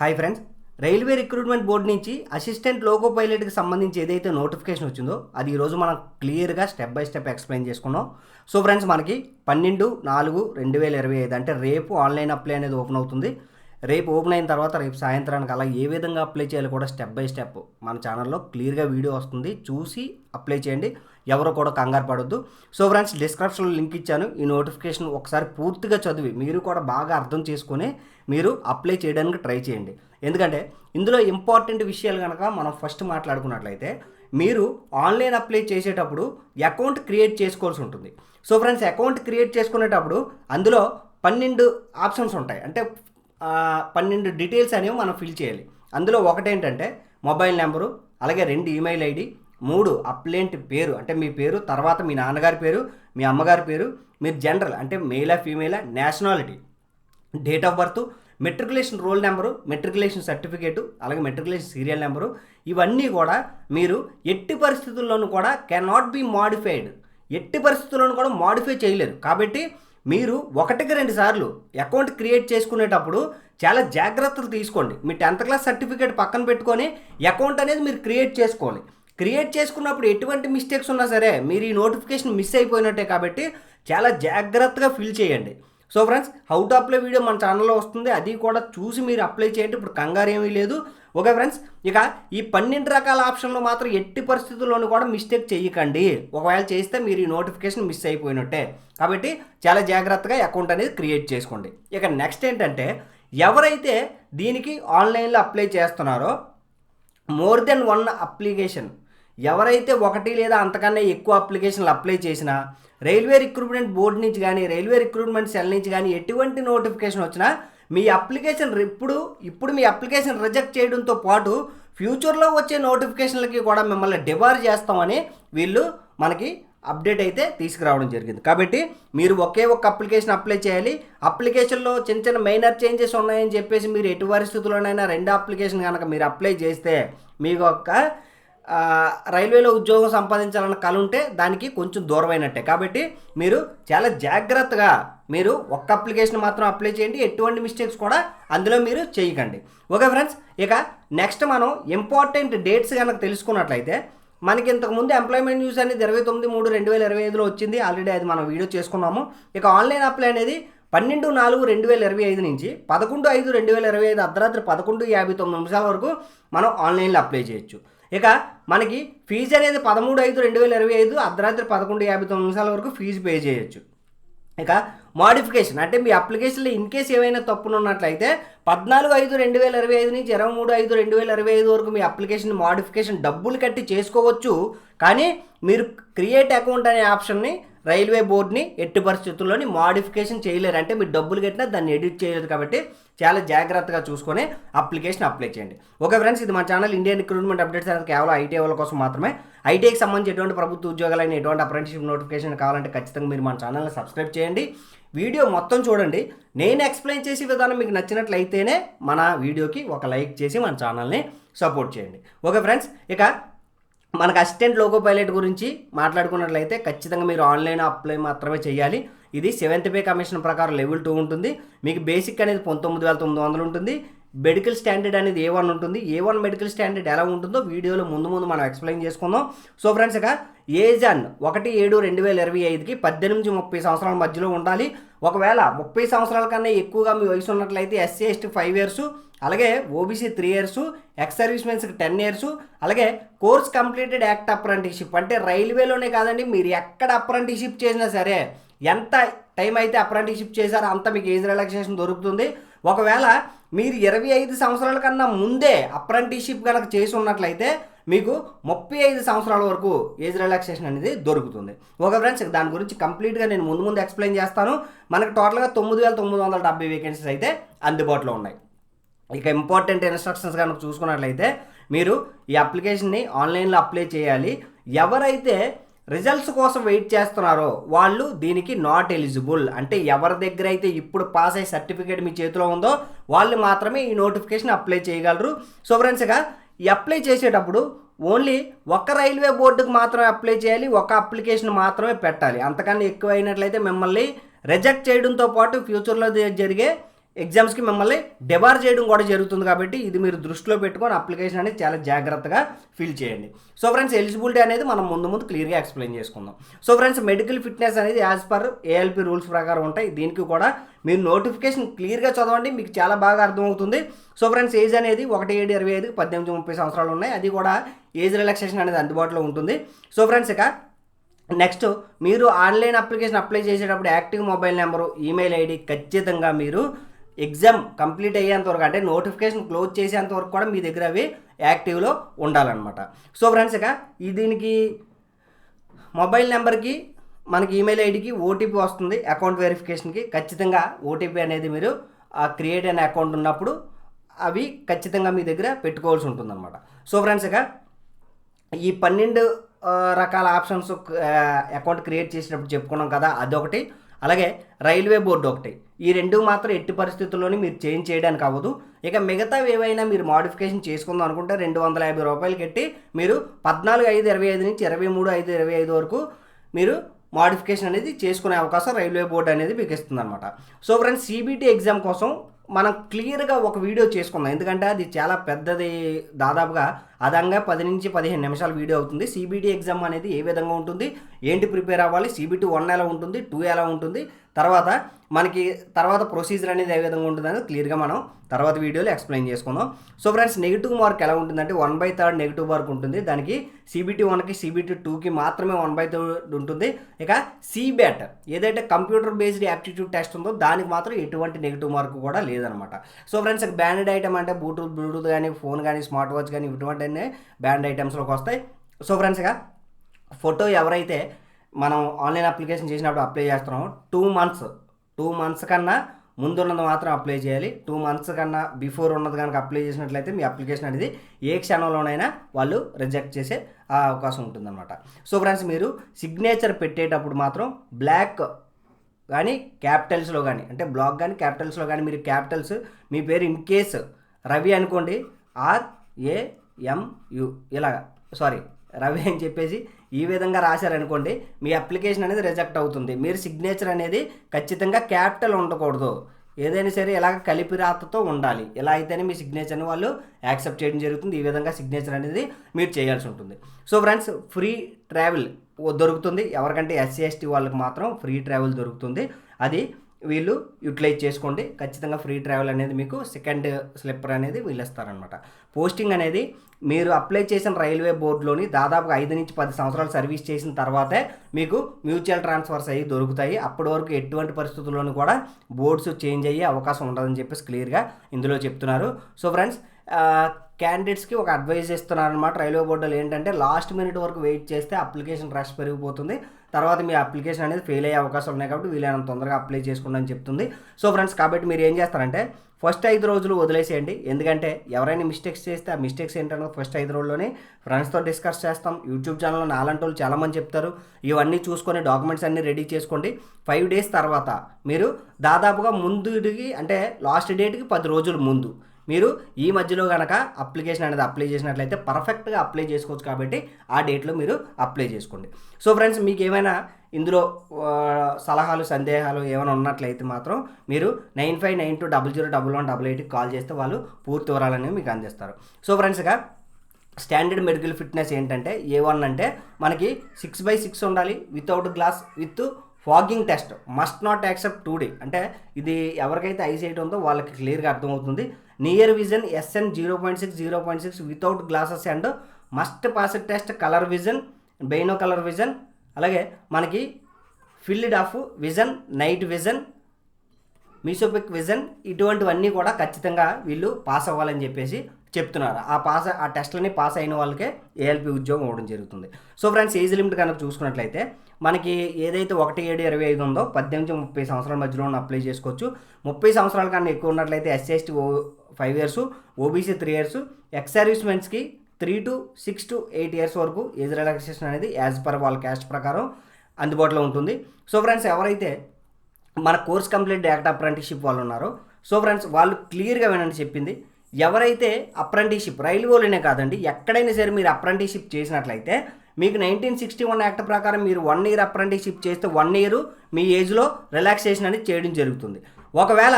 Hi friends, railway recruitment board నుంచి assistant loco పైలట్కి సంబంధించి ఏదైతే నోటిఫికేషన్ వచ్చిందో అది ఈరోజు మనం క్లియర్గా స్టెప్ బై స్టెప్ ఎక్స్ప్లెయిన్ చేసుకున్నాం. సో ఫ్రెండ్స్, మనకి 12/4/2025 అంటే రేపు ఆన్లైన్ అప్లై అనేది ఓపెన్ అవుతుంది. రేపు ఓపెన్ అయిన తర్వాత రేపు సాయంత్రానికి అలా ఏ విధంగా అప్లై చేయాలో కూడా స్టెప్ బై స్టెప్ మన ఛానల్లో క్లియర్గా వీడియో వస్తుంది. చూసి అప్లై చేయండి, ఎవరో కూడా కంగారు పడొద్దు. సో ఫ్రెండ్స్, డిస్క్రిప్షన్లో లింక్ ఇచ్చాను. ఈ నోటిఫికేషన్ ఒకసారి పూర్తిగా చదివి మీరు కూడా బాగా అర్థం చేసుకొని మీరు అప్లై చేయడానికి ట్రై చేయండి. ఎందుకంటే ఇందులో ఇంపార్టెంట్ విషయాలు కనుక మనం ఫస్ట్ మాట్లాడుకున్నట్లయితే, మీరు ఆన్లైన్ అప్లై చేసేటప్పుడు అకౌంట్ క్రియేట్ చేసుకోవాల్సి ఉంటుంది. సో ఫ్రెండ్స్, అకౌంట్ క్రియేట్ చేసుకునేటప్పుడు అందులో 12 ఆప్షన్స్ ఉంటాయి. అంటే 12 డీటెయిల్స్ అనేవి మనం ఫిల్ చేయాలి. అందులో ఒకటేంటంటే మొబైల్ నెంబరు, అలాగే 2 ఈమెయిల్ ఐడి, 3 అప్లైంట్ పేరు అంటే మీ పేరు, తర్వాత మీ నాన్నగారి పేరు, మీ అమ్మగారి పేరు, మీరు జనరల్ అంటే మెయిలా ఫీమేలా, nationality, date of birth, matriculation roll number, matriculation certificate, అలాగే మెట్రికులేషన్ సీరియల్ నెంబరు, ఇవన్నీ కూడా మీరు ఎట్టి పరిస్థితుల్లోనూ కూడా కెన్ నాట్ బి మాడిఫైడ్, ఎట్టి పరిస్థితుల్లోనూ కూడా మాడిఫై చేయలేరు. కాబట్టి మీరు 1-2 సార్లు అకౌంట్ క్రియేట్ చేసుకునేటప్పుడు చాలా జాగ్రత్తలు తీసుకోండి. మీ 10th క్లాస్ సర్టిఫికేట్ పక్కన పెట్టుకొని అకౌంట్ అనేది మీరు క్రియేట్ చేసుకోవాలి. క్రియేట్ చేసుకున్నప్పుడు ఎటువంటి మిస్టేక్స్ ఉన్నా సరే మీరు ఈ నోటిఫికేషన్ మిస్ అయిపోయినట్టే. కాబట్టి చాలా జాగ్రత్తగా ఫిల్ చేయండి. So friends, how to apply video మన ఛానల్లో వస్తుంది, అది కూడా చూసి మీరు అప్లై చేయండి. ఇప్పుడు కంగారు ఏమీ లేదు. ఓకే ఫ్రెండ్స్, ఇక ఈ 12 రకాల ఆప్షన్లో మాత్రం ఎట్టి పరిస్థితుల్లోనూ కూడా మిస్టేక్ చేయకండి. ఒకవేళ చేస్తే మీరు ఈ నోటిఫికేషన్ మిస్ అయిపోయినట్టే. కాబట్టి చాలా జాగ్రత్తగా అకౌంట్ అనేది క్రియేట్ చేసుకోండి. ఇక నెక్స్ట్ ఏంటంటే, ఎవరైతే దీనికి ఆన్లైన్లో అప్లై చేస్తున్నారో మోర్ దెన్ 1 అప్లికేషన్, ఎవరైతే 1 లేదా అంతకన్నా ఎక్కువ అప్లికేషన్లు అప్లై చేసినా, రైల్వే రిక్రూట్మెంట్ బోర్డు నుంచి కానీ రైల్వే రిక్రూట్మెంట్ సెల్ నుంచి కానీ ఎటువంటి నోటిఫికేషన్ వచ్చినా మీ అప్లికేషన్ ఇప్పుడు మీ అప్లికేషన్ రిజెక్ట్ చేయడంతో పాటు ఫ్యూచర్లో వచ్చే నోటిఫికేషన్లకి కూడా మిమ్మల్ని డిబార్ చేస్తామని వీళ్ళు మనకి అప్డేట్ అయితే తీసుకురావడం జరిగింది. కాబట్టి మీరు ఒకే ఒక అప్లికేషన్ అప్లై చేయాలి. అప్లికేషన్లో చిన్న చిన్న మైనర్ చేంజెస్ ఉన్నాయని చెప్పేసి మీరు ఎటు పరిస్థితుల్లోనైనా 2 అప్లికేషన్ కనుక మీరు అప్లై చేస్తే మీకు రైల్వేలో ఉద్యోగం సంపాదించాలన్న కల ఉంటే దానికి కొంచెం దూరమైనట్టే. కాబట్టి మీరు చాలా జాగ్రత్తగా మీరు ఒక్క అప్లికేషన్ మాత్రం అప్లై చేయండి. ఎటువంటి మిస్టేక్స్ కూడా అందులో మీరు చేయకండి. ఓకే ఫ్రెండ్స్, ఇక నెక్స్ట్ మనం ఇంపార్టెంట్ డేట్స్ కనుక తెలుసుకున్నట్లయితే, మనకి ఇంతకుముందు ఎంప్లాయ్మెంట్ న్యూస్ అనేది 29/3/2025లో వచ్చింది. ఆల్రెడీ అది మనం వీడియో చేసుకున్నాము. ఇక ఆన్లైన్ అప్లై అనేది 12/4/2025 నుంచి 11/5/2025 అర్ధరాత్రి 11:59 వరకు మనం ఆన్లైన్లో అప్లై చేయొచ్చు. ఇక మనకి ఫీజు అనేది 13/5/2025 అర్ధరాత్రి 11:59 వరకు ఫీజు పే చేయొచ్చు. ఇక మోడిఫికేషన్ అంటే మీ అప్లికేషన్లో ఇన్ కేస్ ఏమైనా తప్పులు ఉన్నట్లయితే 14/5/2025 నుంచి 23/5/2025 వరకు మీ అప్లికేషన్ మోడిఫికేషన్ డబ్బులు కట్టి చేసుకోవచ్చు. కానీ మీరు క్రియేట్ అకౌంట్ అనే ఆప్షన్ని రైల్వే బోర్డుని ఎట్టి పరిస్థితుల్లోని మోడిఫికేషన్ చేయలేరు. అంటే మీరు డబ్బులు కట్టినా దాన్ని ఎడిట్ చేయలేదు. కాబట్టి చాలా జాగ్రత్తగా చూసుకొని అప్లికేషన్ అప్లై చేయండి. ఓకే ఫ్రెండ్స్, ఇది మా ఛానల్ ఇండియన్ రిక్రూట్మెంట్ అప్డేట్స్ అనేది కేవలం ఐటీ వాళ్ళ కోసం మాత్రమే. ఐటీకి సంబంధించి ఎటువంటి ప్రభుత్వ ఉద్యోగాలైన ఎటువంటి అప్రెంటిస్షిప్ నోటిఫికేషన్ కావాలంటే ఖచ్చితంగా మీరు మన ఛానల్ని సబ్స్క్రైబ్ చేయండి. వీడియో మొత్తం చూడండి. నేను ఎక్స్ప్లెయిన్ చేసే విధానం మీకు నచ్చినట్లయితేనే మన వీడియోకి ఒక లైక్ చేసి మన ఛానల్ని సపోర్ట్ చేయండి. ఓకే ఫ్రెండ్స్, ఇక మనకు అసిస్టెంట్ లోకో పైలట్ గురించి మాట్లాడుకున్నట్లయితే ఖచ్చితంగా మీరు ఆన్లైన్ అప్లై మాత్రమే చేయాలి. ఇది 7th పే కమిషన్ ప్రకారం లెవెల్ 2 ఉంటుంది. మీకు బేసిక్ అనేది 19,900 ఉంటుంది. మెడికల్ స్టాండర్డ్ అనేది A1 ఉంటుంది. A1 మెడికల్ స్టాండర్డ్ ఎలా ఉంటుందో వీడియోలో ముందు మనం ఎక్స్ప్లెయిన్ చేసుకుందాం. సో ఫ్రెండ్స్, ఇక ఏజ్ అన్ 1/7/2025కి 18-30 సంవత్సరాల మధ్యలో ఉండాలి. ఒకవేళ 30 సంవత్సరాల కన్నా ఎక్కువగా మీ వయసు ఉన్నట్లయితే SC ST 5 ఇయర్స్, అలాగే OBC 3 ఇయర్స్, ఎక్స్ సర్వీస్ మెన్స్కి 10 ఇయర్స్, అలాగే కోర్స్ కంప్లీటెడ్ యాక్ట్ అప్రెంటిస్షిప్ అంటే రైల్వేలోనే కాదండి, మీరు ఎక్కడ అప్రెంటిస్షిప్ చేసినా సరే ఎంత టైం అయితే అప్రెంటిస్షిప్ చేశారో అంత మీకు ఏజ్ రిలాక్సేషన్ దొరుకుతుంది. ఒకవేళ మీరు 25 సంవత్సరాల కన్నా ముందే అప్రెంటిస్షిప్ కనుక చేసి ఉన్నట్లయితే మీకు 35 సంవత్సరాల వరకు ఏజ్ రిలాక్సేషన్ అనేది దొరుకుతుంది. ఓకే ఫ్రెండ్స్, దాని గురించి కంప్లీట్గా నేను ముందు ఎక్స్ప్లెయిన్ చేస్తాను. మనకు టోటల్గా 9,970 వేకెన్సీస్ అయితే అందుబాటులో ఉన్నాయి. ఇక ఇంపార్టెంట్ ఇన్స్ట్రక్షన్స్ కనుక చూసుకున్నట్లయితే, మీరు ఈ అప్లికేషన్ని ఆన్లైన్లో అప్లై చేయాలి. ఎవరైతే రిజల్ట్స్ కోసం వెయిట్ చేస్తున్నారో వాళ్ళు దీనికి నాట్ ఎలిజిబుల్. అంటే ఎవరి దగ్గర అయితే ఇప్పుడు పాస్ అయ్యే సర్టిఫికేట్ మీ చేతిలో ఉందో వాళ్ళు మాత్రమే ఈ నోటిఫికేషన్ అప్లై చేయగలరు. సో ఫ్రెండ్స్, ఇక ఈ అప్లై చేసేటప్పుడు ఓన్లీ ఒక రైల్వే బోర్డుకు మాత్రమే అప్లై చేయాలి, ఒక అప్లికేషన్ మాత్రమే పెట్టాలి. అంతకన్నా ఎక్కువ అయినట్లయితే మిమ్మల్ని రిజెక్ట్ చేయడంతో పాటు ఫ్యూచర్లో జరిగే ఎగ్జామ్స్కి మిమ్మల్ని డిబార్ చేయడం కూడా జరుగుతుంది. కాబట్టి ఇది మీరు దృష్టిలో పెట్టుకొని అప్లికేషన్ అనేది చాలా జాగ్రత్తగా ఫిల్ చేయండి. సో ఫ్రెండ్స్, ఎలిజిబిలిటీ అనేది మనం ముందు క్లియర్గా ఎక్స్ప్లెయిన్ చేసుకుందాం. సో ఫ్రెండ్స్, మెడికల్ ఫిట్నెస్ అనేది యాజ్ పర్ ఏఎల్పి రూల్స్ ప్రకారం ఉంటాయి. దీనికి కూడా మీరు నోటిఫికేషన్ క్లియర్గా చదవండి, మీకు చాలా బాగా అర్థమవుతుంది. సో ఫ్రెండ్స్, ఏజ్ అనేది 1/7/25 18-30 సంవత్సరాలు ఉన్నాయి. అది కూడా ఏజ్ రిలాక్సేషన్ అనేది అందుబాటులో ఉంటుంది. సో ఫ్రెండ్స్, ఇక నెక్స్ట్ మీరు ఆన్లైన్ అప్లికేషన్ అప్లై చేసేటప్పుడు active mobile number, email ID ఖచ్చితంగా మీరు ఎగ్జామ్ కంప్లీట్ అయ్యేంత వరకు, అంటే నోటిఫికేషన్ క్లోజ్ చేసేంత వరకు కూడా మీ దగ్గర అవి యాక్టివ్లో ఉండాలన్నమాట. సో ఫ్రెండ్స్, ఇక దీనికి మొబైల్ నెంబర్కి మనకి ఈమెయిల్ ఐడికి ఓటీపీ వస్తుంది. అకౌంట్ వెరిఫికేషన్కి ఖచ్చితంగా ఓటీపీ అనేది మీరు క్రియేట్ అయిన అకౌంట్ ఉన్నప్పుడు అవి ఖచ్చితంగా మీ దగ్గర పెట్టుకోవాల్సి ఉంటుందన్నమాట. సో ఫ్రెండ్స్, ఇక ఈ 12 రకాల ఆప్షన్స్ అకౌంట్ క్రియేట్ చేసినప్పుడు చెప్పుకున్నాం కదా, అదొకటి. అలాగే రైల్వే బోర్డు ఒకటి. ఈ రెండు మాత్రం ఎట్టి పరిస్థితుల్లోని మీరు చేంజ్ చేయడానికి అవ్వదు. ఇక మిగతావి ఏవైనా మీరు మాడిఫికేషన్ చేసుకుందాం అనుకుంటే 250 రూపాయలు కట్టి మీరు 14/5/25 నుంచి 23/5/25 వరకు మీరు మాడిఫికేషన్ అనేది చేసుకునే అవకాశం రైల్వే బోర్డు అనేది మీకు ఇస్తుంది అనమాట. సో ఫ్రెండ్స్, సిబిటి ఎగ్జామ్ కోసం మనం క్లియర్గా ఒక వీడియో చేసుకుందాం, ఎందుకంటే అది చాలా పెద్దది, దాదాపుగా అదంగా 10 నుంచి 15 నిమిషాల వీడియో అవుతుంది. సిబిటి ఎగ్జామ్ అనేది ఏ విధంగా ఉంటుంది, ఏంటి ప్రిపేర్ అవ్వాలి, సిబిటి 1 ఎలా ఉంటుంది, 2 ఎలా ఉంటుంది, తర్వాత ప్రొసీజర్ అనేది ఏ విధంగా ఉంటుంది అనేది క్లియర్గా మనం తర్వాత వీడియోలో ఎక్స్ప్లెయిన్ చేసుకుందాం. సో ఫ్రెండ్స్, నెగిటివ్ మార్క్ ఎలా ఉంటుందంటే 1/3 నెగిటివ్ మార్క్ ఉంటుంది. దానికి సిబిటి 1కి సిబిటి 2కి మాత్రమే 1/3 ఉంటుంది. ఇక సిబ్యాట్ ఏదైతే కంప్యూటర్ బేస్డ్ యాప్టిట్యూడ్ టెస్ట్ ఉందో దానికి మాత్రం ఎటువంటి నెగిటివ్ మార్క్ కూడా లేదనమాట. సో ఫ్రెండ్స్, బ్యాండెడ్ ఐటమ్ అంటే బ్లూటూత్ కానీ, ఫోన్ కానీ, స్మార్ట్ వాచ్ కానీ ఇటువంటి బ్యాండ్ ఐటమ్స్లోకి వస్తాయి. సో ఫ్రెండ్స్, ఇక ఫోటో ఎవరైతే మనం ఆన్లైన్ అప్లికేషన్ చేసినప్పుడు అప్లై చేస్తున్నామో 2 మంత్స్ కన్నా ముందున్నది మాత్రం అప్లై చేయాలి. 2 మంత్స్ కన్నా బిఫోర్ ఉన్నది కనుక అప్లై చేసినట్లయితే మీ అప్లికేషన్ అనేది ఏ క్షణంలోనైనా వాళ్ళు రిజెక్ట్ చేసే అవకాశం ఉంటుందన్నమాట. సో ఫ్రెండ్స్, మీరు సిగ్నేచర్ పెట్టేటప్పుడు మాత్రం బ్లాక్ కానీ క్యాపిటల్స్లో కానీ, అంటే బ్లాక్ కానీ క్యాపిటల్స్లో కానీ, మీరు క్యాపిటల్స్ మీ పేరు ఇన్ కేస్ రవి అనుకోండి, RAMU రవి అని చెప్పేసి ఈ విధంగా రాశారనుకోండి, మీ అప్లికేషన్ అనేది రిజెక్ట్ అవుతుంది. మీరు సిగ్నేచర్ అనేది ఖచ్చితంగా క్యాపిటల్ ఉండకూడదు, ఏదైనా సరే ఇలాగ కలిపి రాతతో ఉండాలి. ఇలా అయితేనే మీ సిగ్నేచర్ని వాళ్ళు యాక్సెప్ట్ చేయడం జరుగుతుంది. ఈ విధంగా సిగ్నేచర్ అనేది మీరు చేయాల్సి ఉంటుంది. సో ఫ్రెండ్స్, ఫ్రీ ట్రావెల్ దొరుకుతుంది. ఎవరికంటే SC ST వాళ్ళకి మాత్రం ఫ్రీ ట్రావెల్ దొరుకుతుంది. అది వీళ్ళు యూటిలైజ్ చేసుకోండి. ఖచ్చితంగా ఫ్రీ ట్రావెల్ అనేది మీకు సెకండ్ స్లిప్పర్ అనేది వీళ్ళు ఇస్తారనమాట. పోస్టింగ్ అనేది మీరు అప్లై చేసిన రైల్వే బోర్డులోని దాదాపుగా 5 నుంచి 10 సంవత్సరాలు సర్వీస్ చేసిన తర్వాతే మీకు మ్యూచువల్ ట్రాన్స్ఫర్స్ అయ్యి దొరుకుతాయి. అప్పటి వరకు ఎటువంటి పరిస్థితుల్లోనూ కూడా బోర్డ్స్ చేంజ్ అయ్యే అవకాశం ఉండదని చెప్పేసి క్లియర్గా ఇందులో చెప్తున్నారు. సో ఫ్రెండ్స్, క్యాండిడేట్స్కి ఒక అడ్వైజ్ ఇస్తున్నారనమాట. రైల్వే బోర్డులో ఏంటంటే లాస్ట్ మినిట్ వరకు వెయిట్ చేస్తే అప్లికేషన్ రష్ పెరిగిపోతుంది, తర్వాత మీ అప్లికేషన్ అనేది ఫెయిల్ అయ్యే అవకాశాలు ఉన్నాయి. కాబట్టి వీలైనంత తొందరగా అప్లై చేసుకోండి అని చెప్తుంది. సో ఫ్రెండ్స్, కాబట్టి మీరు ఏం చేస్తారంటే ఫస్ట్ 5 రోజులు వదిలేసేయండి. ఎందుకంటే ఎవరైనా మిస్టేక్స్ చేస్తే ఆ మిస్టేక్స్ ఏంటంటే ఫస్ట్ 5 రోజుల్లోనే ఫ్రెండ్స్తో డిస్కస్ చేస్తాం. యూట్యూబ్ ఛానల్లో నాలంటి వాళ్ళు చాలామంది చెప్తారు. ఇవన్నీ చూసుకొని డాక్యుమెంట్స్ అన్నీ రెడీ చేసుకోండి. 5 డేస్ తర్వాత మీరు దాదాపుగా ముందుకి, అంటే లాస్ట్ డేట్కి 10 రోజుల ముందు మీరు ఈ మధ్యలో కనుక అప్లికేషన్ అనేది అప్లై చేసినట్లయితే పర్ఫెక్ట్గా అప్లై చేసుకోవచ్చు. కాబట్టి ఆ డేట్లో మీరు అప్లై చేసుకోండి. సో ఫ్రెండ్స్, మీకు ఏమైనా ఇందులో సలహాలు, సందేహాలు ఏమైనా ఉన్నట్లయితే మాత్రం మీరు 9592001188కి కాల్ చేస్తే వాళ్ళు పూర్తి వివరాలనేవి మీకు అందిస్తారు. సో ఫ్రెండ్స్, ఇక స్టాండర్డ్ మెడికల్ ఫిట్నెస్ ఏంటంటే A1 అంటే మనకి 6/6 ఉండాలి, without glass, with fogging test, must not accept 2D. అంటే ఇది ఎవరికైతే ఐసైట్ ఉందో వాళ్ళకి క్లియర్గా అర్థమవుతుంది. Near vision SN 0.6 without glasses and must pass test, colour vision, binocular vision, అలాగే మనకి field of vision, night vision, mesopic vision, ఇటువంటివన్నీ కూడా ఖచ్చితంగా వీళ్ళు పాస్ అవ్వాలని చెప్పేసి చెప్తున్నారు. ఆ టెస్ట్లని పాస్ అయిన వాళ్ళకే ALP ఉద్యోగం ఇవ్వడం జరుగుతుంది. సో ఫ్రెండ్స్, ఏజ్ లిమిట్ కనుక చూసుకున్నట్లయితే మనకి ఏదైతే 1/7/25 ఉందో 18 నుంచి 30 సంవత్సరాల మధ్యలో అప్లై చేసుకోవచ్చు. 30 సంవత్సరాల కన్నా ఎక్కువ ఉన్నట్లయితే SC ST 5 years, OBC 3 years, ex service మెన్స్కి 3 to 6 to 8 years వరకు ఏజ్ రిలాక్సేషన్ అనేది యాజ్ పర్ వాళ్ళ క్యాస్ట్ ప్రకారం అందుబాటులో ఉంటుంది. సో ఫ్రెండ్స్, ఎవరైతే మన కోర్స్ కంప్లీట్ డైరెక్ట్ అప్రెంటిస్షిప్ వాళ్ళు ఉన్నారో, సో ఫ్రెండ్స్ వాళ్ళు క్లియర్గా వినండి చెప్పింది. ఎవరైతే అప్రెంటిస్షిప్ రైల్వేలోనే కాదండి, ఎక్కడైనా సరే మీరు అప్రెంటిస్షిప్ చేసినట్లయితే మీకు 1961 యాక్ట్ ప్రకారం మీరు 1 year అప్రెంటిస్షిప్ చేస్తే 1 year మీ ఏజ్లో రిలాక్సేషన్ అనేది చేయడం జరుగుతుంది. ఒకవేళ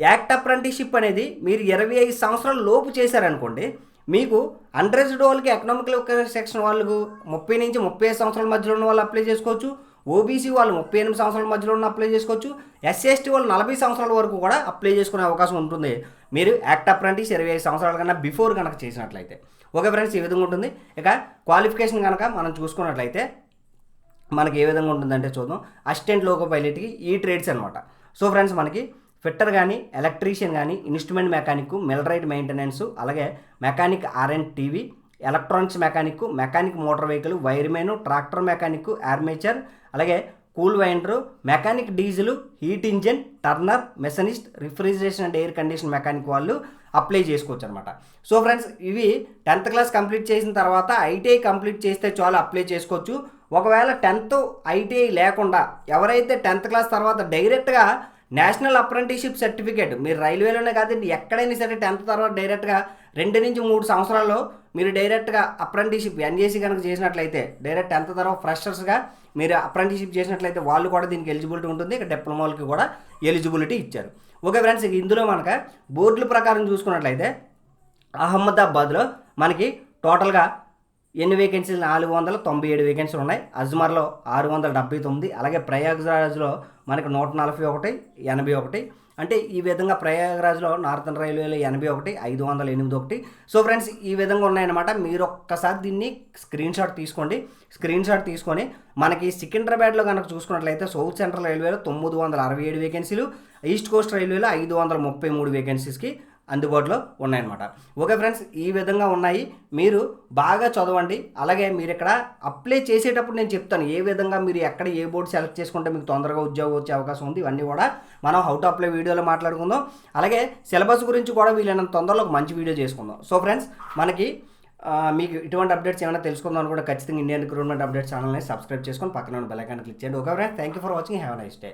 యాక్ట్ అప్రెంటిస్షిప్ అనేది మీరు 25 సంవత్సరాల లోపు చేశారనుకోండి, మీకు అన్రిజర్వ్డ్ వాళ్ళకి, ఎకనామికల్ సెక్షన్ వాళ్ళకు 30 నుంచి 35 సంవత్సరాల మధ్యలో ఉన్న వాళ్ళు అప్లై చేసుకోవచ్చు. ఓబీసీ వాళ్ళు 38 సంవత్సరాల మధ్యలో ఉన్న అప్లై చేసుకోవచ్చు. ఎస్సీ ఎస్టీ వాళ్ళు 40 సంవత్సరాల వరకు కూడా అప్లై చేసుకునే అవకాశం ఉంటుంది, మీరు యాక్ట్ అప్రెంటిస్ 25 సంవత్సరాల కన్నా బిఫోర్ కనుక చేసినట్లయితే. ఓకే ఫ్రెండ్స్, ఈ విధంగా ఉంటుంది. ఇక క్వాలిఫికేషన్ కనుక మనం చూసుకున్నట్లయితే మనకి ఏ విధంగా ఉంటుందంటే చూద్దాం. అసిస్టెంట్ లోకో పైలట్కి ఈ ట్రేడ్స్ అనమాట. సో ఫ్రెండ్స్, మనకి ఫిట్టర్ కానీ, ఎలక్ట్రీషియన్ కానీ, ఇన్స్ట్రుమెంట్ మెకానిక్, మిల్లరైట్ మెయింటెనెన్స్, అలాగే mechanic R&TV, electronics mechanic, mechanic motor vehicle, wiremen, tractor mechanic, armature, అలాగే coil winder, mechanic diesel, heat engine, turner, machinist, refrigeration and air condition mechanic వాళ్ళు apply చేసుకోవచ్చు అనమాట. So friends, ఇవి 10th class complete చేసిన తర్వాత ITI complete చేస్తే చాలు apply చేసుకోవచ్చు. ఒకవేళ 10th ఐటీఐ లేకుండా ఎవరైతే 10th క్లాస్ తర్వాత డైరెక్ట్గా నేషనల్ అప్రెంటిస్షిప్ సర్టిఫికేట్, మీరు రైల్వేలోనే కాదండి ఎక్కడైనా సరే 10th తర్వాత డైరెక్ట్గా 2 నుంచి 3 సంవత్సరాల్లో మీరు డైరెక్ట్గా అప్రెంటిస్షిప్ ఎన్జేసీ కనుక చేసినట్లయితే, డైరెక్ట్ 10th తర్వాత ఫ్రెషర్స్గా మీరు అప్రెంటిస్షిప్ చేసినట్లయితే వాళ్ళు కూడా దీనికి ఎలిజిబిలిటీ ఉంటుంది. ఇక డిప్లొమాలకి కూడా ఎలిజిబిలిటీ ఇచ్చారు. ఓకే ఫ్రెండ్స్, ఇక ఇందులో మనకు బోర్డుల ప్రకారం చూసుకున్నట్లయితే అహ్మదాబాద్లో మనకి టోటల్గా ఎన్ని వేకెన్సీలు? 497 వేకెన్సీలు ఉన్నాయి. అజ్మర్లో 679, అలాగే ప్రయాగ్రాజ్లో మనకి 141, 81. అంటే ఈ విధంగా ప్రయాగ్రాజ్లో నార్థన్ రైల్వేలో 81, 508. సో ఫ్రెండ్స్, ఈ విధంగా ఉన్నాయన్నమాట. మీరు ఒక్కసారి దీన్ని స్క్రీన్ షాట్ తీసుకోండి. స్క్రీన్ షాట్ తీసుకొని మనకి సికింద్రాబాద్లో కనుక చూసుకున్నట్లయితే సౌత్ సెంట్రల్ రైల్వేలో 967 వేకెన్సీలు, ఈస్ట్ కోస్ట్ రైల్వేలో 533 వేకెన్సీస్కి అందుబాటులో ఉన్నాయన్నమాట. ఓకే ఫ్రెండ్స్, ఈ విధంగా ఉన్నాయి. మీరు బాగా చదవండి. అలాగే మీరు ఇక్కడ అప్లై చేసేటప్పుడు నేను చెప్తాను ఏ విధంగా మీరు ఎక్కడ ఏ బోర్డు సెలెక్ట్ చేసుకుంటే మీకు తొందరగా ఉద్యోగం వచ్చే అవకాశం ఉంది. ఇవన్నీ కూడా మనం హౌ టు అప్లై వీడియోలో మాట్లాడుకుందాం. అలాగే సిలబస్ గురించి కూడా వీలైనంత తొందరలో ఒక మంచి వీడియో చేసుకుందాం. సో ఫ్రెండ్స్, మనకి మీకు ఇటువంటి అప్డేట్స్ ఏమైనా తెలుసుకుందాం కూడా ఖచ్చితంగా ఇండియన్ రిక్రూట్మెంట్ అప్డేట్స్ ఛానల్ని సబ్స్క్రైబ్ చేసుకొని పక్కన ఉన్న బెల్ ఐకాన్ క్లిక్ చేయండి. Okay friends, thank you for watching. Have a nice day.